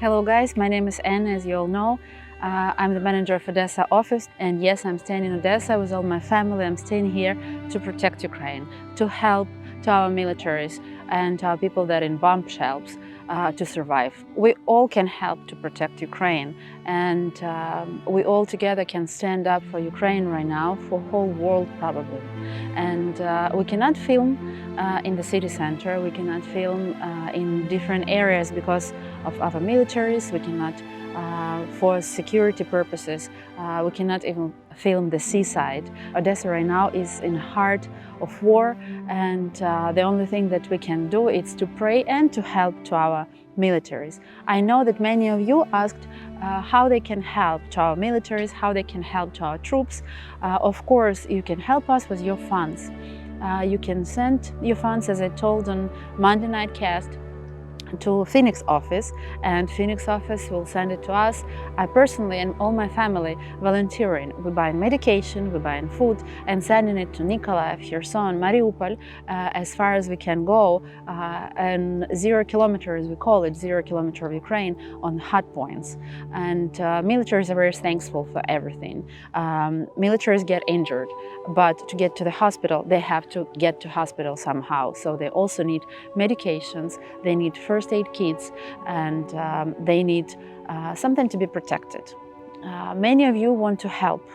Hello guys, my name is Anna, as you all know. I'm the manager of Odessa office, and yes, I'm staying in Odessa with all my family. I'm staying here to protect Ukraine, to help to our militaries and to our people that are in bomb shelters to survive. We all can help to protect Ukraine, and we all together can stand up for Ukraine right now, for the whole world probably. And we cannot film in the city center, we cannot film in different areas because of our militaries, we cannot for security purposes, we cannot even film the seaside. Odessa right now is in the heart of war, and the only thing that we can do is to pray and to help to our militaries. I know that many of you asked how they can help to our militaries, how they can help to our troops. Of course, you can help us with your funds. You can send your funds, as I told on Monday Night Cast, to Phoenix office, and Phoenix office will send it to us. I personally and all my family volunteering. We're buying medication, we're buying food and sending it to Nikolaev, Kherson, Mariupol, as far as we can go, and 0 kilometers, we call it 0 kilometer of Ukraine, on hot points. And militaries are very thankful for everything. Militaries get injured, but to get to the hospital, they have to get to hospital somehow. So they also need medications, they need first aid kits, and they need something to be protected. Many of you want to help,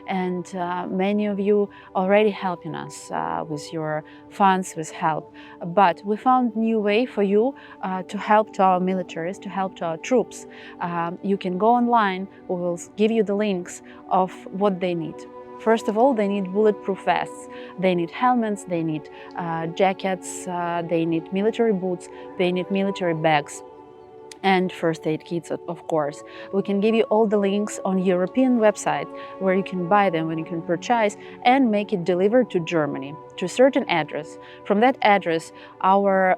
and many of you already helping us with your funds, with help. But we found a new way for you to help to our militaries, to help to our troops. You can go online, we will give you the links of what they need. First of all, they need bulletproof vests, they need helmets, they need jackets, they need military boots, they need military bags, and first aid kits, of course. We can give you all the links on European website where you can buy them, where you can purchase and make it delivered to Germany, to a certain address. From that address, our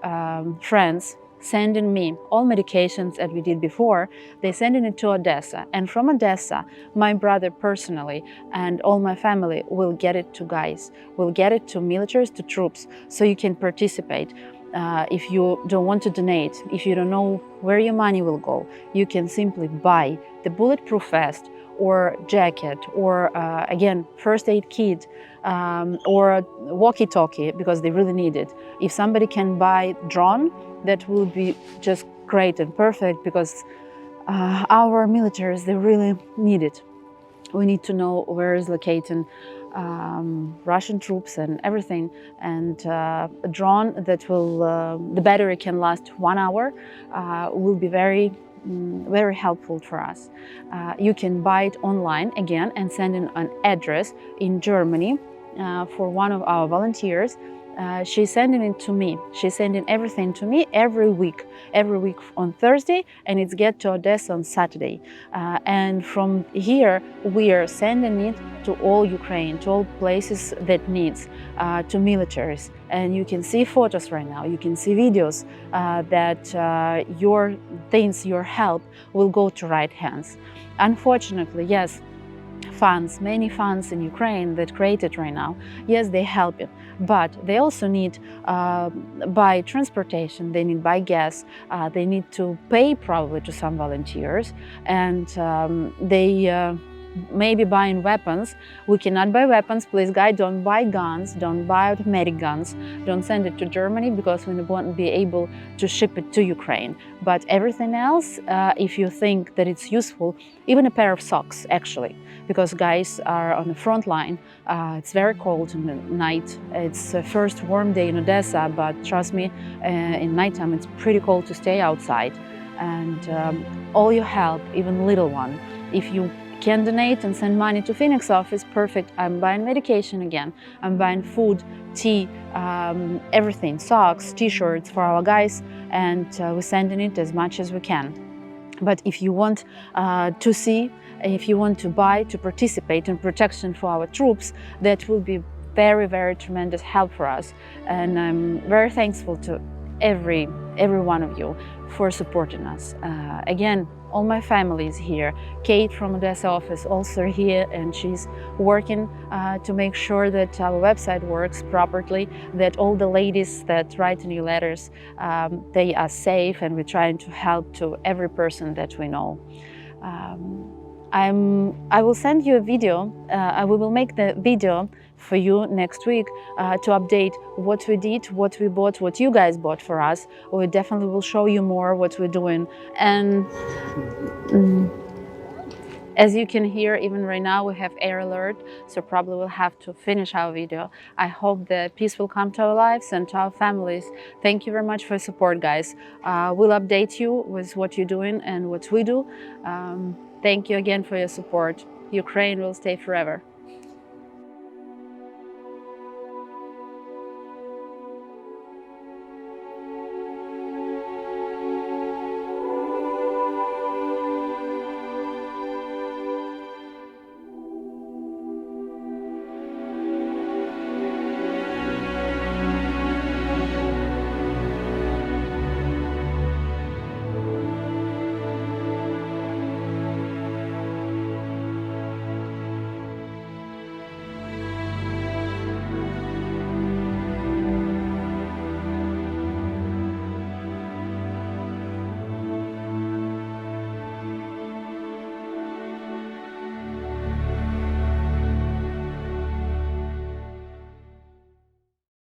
friends sending me all medications that we did before, they sending it to Odessa. And from Odessa, my brother personally and all my family will get it to guys, will get it to militaries, to troops, so you can participate. If you don't want to donate, if you don't know where your money will go, you can simply buy the bulletproof vest or jacket, or again, first aid kit, or walkie-talkie, because they really need it. If somebody can buy drone, that will be just great and perfect, because our militaries, they really need it. We need to know where is located Russian troops and everything, and a drone that will, the battery can last 1 hour, will be very helpful for us. You can buy it online again and send in an address in Germany for one of our volunteers. She's sending it to me. She's sending everything to me every week on Thursday, and it's get to Odessa on Saturday. And from here, we are sending it to all Ukraine, to all places that needs, to militaries. And you can see photos right now, you can see videos that your things, your help will go to right hands. Unfortunately, yes, funds, many funds in Ukraine that created right now, yes, they help it, but they also need buy transportation, they need buy gas, they need to pay probably to some volunteers, and they maybe buying weapons. We cannot buy weapons, please guys, don't buy guns, don't buy automatic guns, don't send it to Germany, because we won't be able to ship it to Ukraine. But everything else, if you think that it's useful, even a pair of socks actually, because guys are on the front line. It's very cold in the night. It's the first warm day in Odessa, but trust me, in nighttime it's pretty cold to stay outside. And all your help, even little one, if you can donate and send money to Phoenix office, perfect. I'm buying medication again, I'm buying food, tea, everything, socks, t-shirts for our guys, and we're sending it as much as we can. But if you want to see, if you want to buy, to participate in protection for our troops, that will be very, very tremendous help for us. And I'm very thankful to every one of you for supporting us. Again, all my family is here. Kate from Odessa office also here, and she's working to make sure that our website works properly, that all the ladies that write new letters, they are safe, and we're trying to help to every person that we know. I will send you a video. We will make the video for you next week to update what we did, what we bought, what you guys bought for us. We definitely will show you more what we're doing. And as you can hear, even right now we have air alert, so probably we'll have to finish our video. I hope the peace will come to our lives and to our families. Thank you very much for your support, guys. We'll update you with what you're doing and what we do. Thank you again for your support. Ukraine will stay forever.